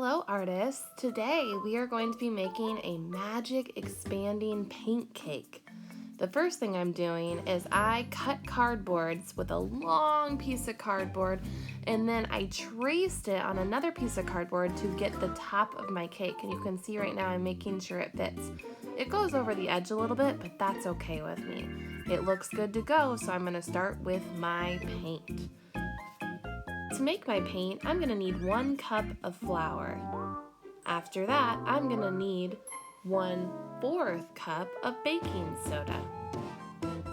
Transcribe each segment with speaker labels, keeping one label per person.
Speaker 1: Hello artists! Today we are going to be making a magic expanding paint cake. The first thing I'm doing is I cut cardboards with a long piece of cardboard and then I traced it on another piece of cardboard to get the top of my cake, and you can see right now I'm making sure it fits. It goes over the edge a little bit, but that's okay with me. It looks good to go, so I'm going to start with my paint. To make my paint, I'm going to need 1 cup of flour. After that, I'm going to need 1/4 cup of baking soda.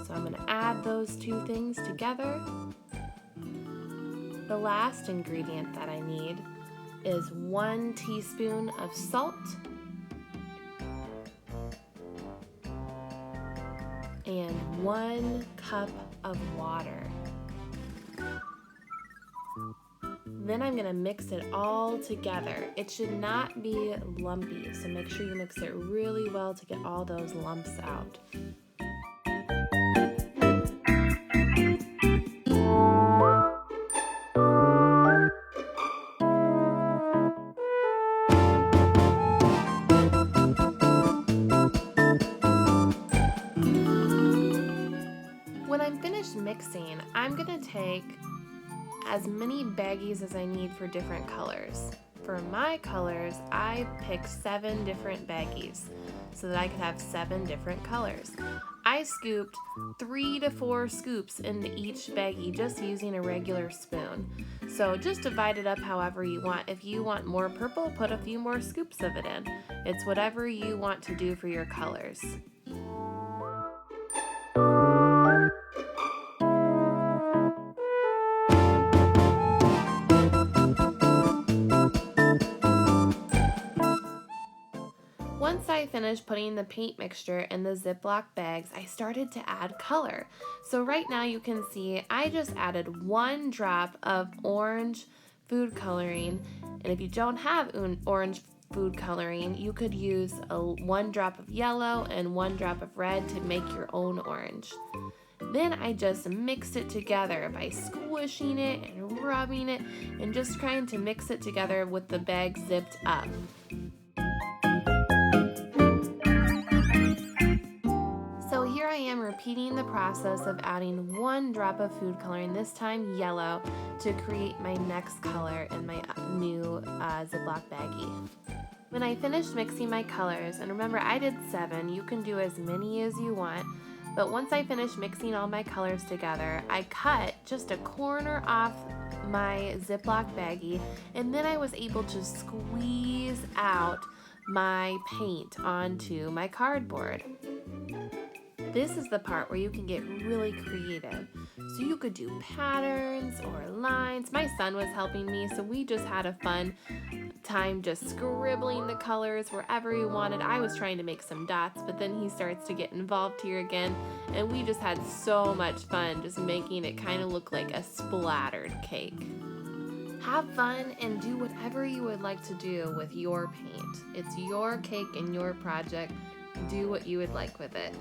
Speaker 1: So I'm going to add those two things together. The last ingredient that I need is 1 teaspoon of salt and 1 cup of water. Then I'm going to mix it all together. It should not be lumpy, so make sure you mix it really well to get all those lumps out. When I'm finished mixing, I'm going to take as many baggies as I need for different colors. For my colors, I picked 7 different baggies so that I could have 7 different colors. I scooped 3 to 4 scoops into each baggie just using a regular spoon. So just divide it up however you want. If you want more purple, put a few more scoops of it in. It's whatever you want to do for your colors. Once I finished putting the paint mixture in the Ziploc bags, I started to add color. So right now you can see I just added 1 drop of orange food coloring. And if you don't have orange food coloring, you could use 1 drop of yellow and 1 drop of red to make your own orange. Then I just mixed it together by squishing it and rubbing it and just trying to mix it together with the bag zipped up. So here I am repeating the process of adding 1 drop of food coloring, this time yellow, to create my next color in my new Ziploc baggie. When I finished mixing my colors, and remember I did 7, you can do as many as you want, but once I finished mixing all my colors together, I cut just a corner off my Ziploc baggie, and then I was able to squeeze out my paint onto my cardboard. This is the part where you can get really creative. So you could do patterns or lines. My son was helping me, so we just had a fun time just scribbling the colors wherever he wanted. I was trying to make some dots, but then he starts to get involved here again, and we just had so much fun just making it kind of look like a splattered cake. Have fun and do whatever you would like to do with your paint. It's your cake and your project. Do what you would like with it.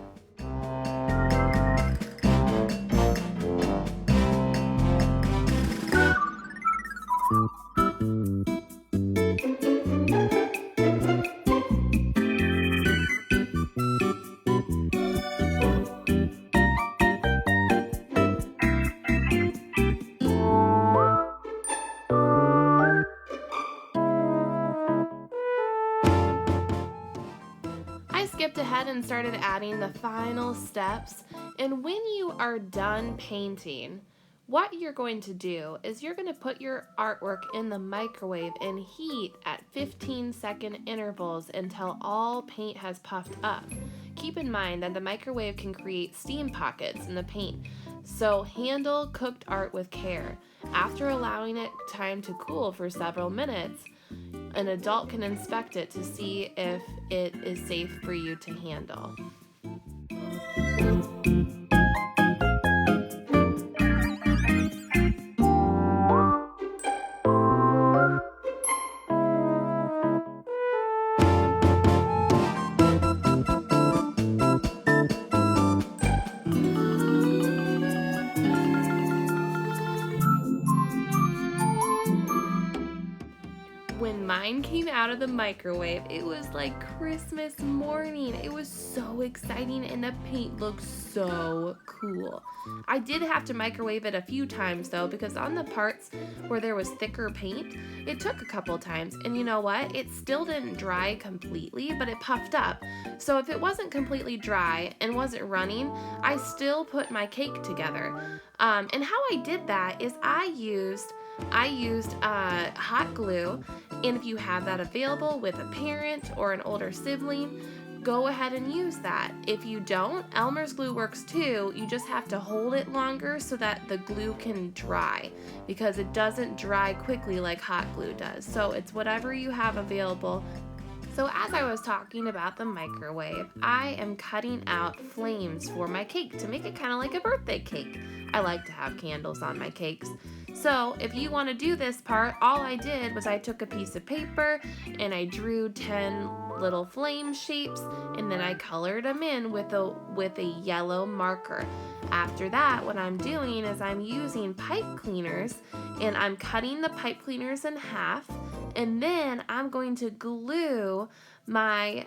Speaker 1: I skipped ahead and started adding the final steps, and when you are done painting, what you're going to do is you're going to put your artwork in the microwave and heat at 15-second intervals until all paint has puffed up. Keep in mind that the microwave can create steam pockets in the paint, so handle cooked art with care. After allowing it time to cool for several minutes, an adult can inspect it to see if it is safe for you to handle. When mine came out of the microwave. It was like Christmas morning. It was so exciting and the paint looked so cool. I did have to microwave it a few times though, because on the parts where there was thicker paint, it took a couple times. And you know what? It still didn't dry completely, but it puffed up. So if it wasn't completely dry and wasn't running, I still put my cake together. And how I did that is I used hot glue, and if you have that available with a parent or an older sibling, go ahead and use that. If you don't, Elmer's glue works too. You just have to hold it longer so that the glue can dry, because it doesn't dry quickly like hot glue does. So it's whatever you have available. So as I was talking about the microwave, I am cutting out flames for my cake to make it kind of like a birthday cake. I like to have candles on my cakes. So if you want to do this part, all I did was I took a piece of paper and I drew 10 little flame shapes, and then I colored them in with a yellow marker. After that, what I'm doing is I'm using pipe cleaners, and I'm cutting the pipe cleaners in half, and then I'm going to glue my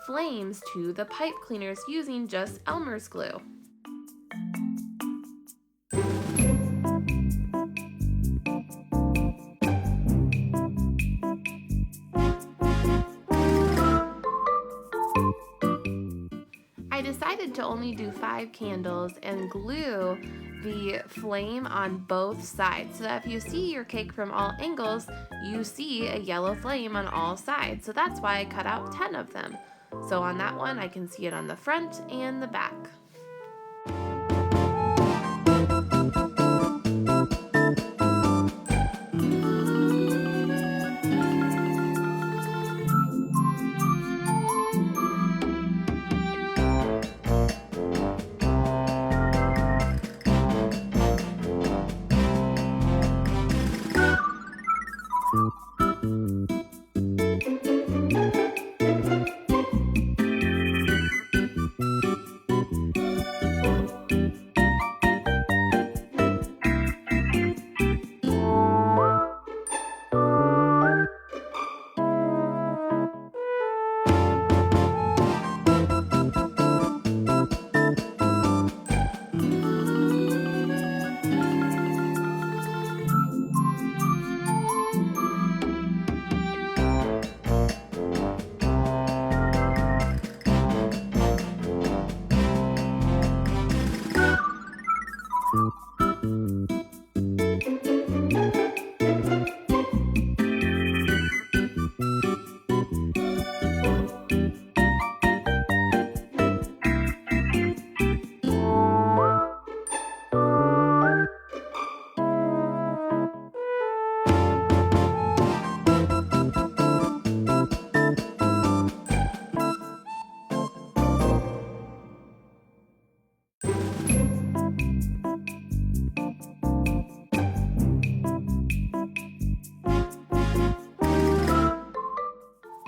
Speaker 1: flames to the pipe cleaners using just Elmer's glue. I decided to only do 5 candles and glue the flame on both sides, so that if you see your cake from all angles, you see a yellow flame on all sides. So that's why I cut out 10 of them. So on that one, I can see it on the front and the back.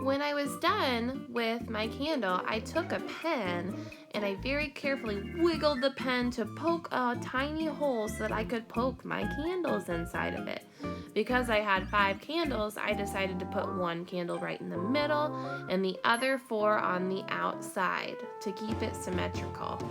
Speaker 1: When I was done with my candle, I took a pen and I very carefully wiggled the pen to poke a tiny hole so that I could poke my candles inside of it. Because I had 5 candles, I decided to put 1 candle right in the middle and the other 4 on the outside to keep it symmetrical.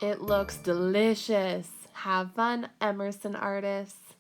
Speaker 1: It looks delicious. Have fun, Emerson artists.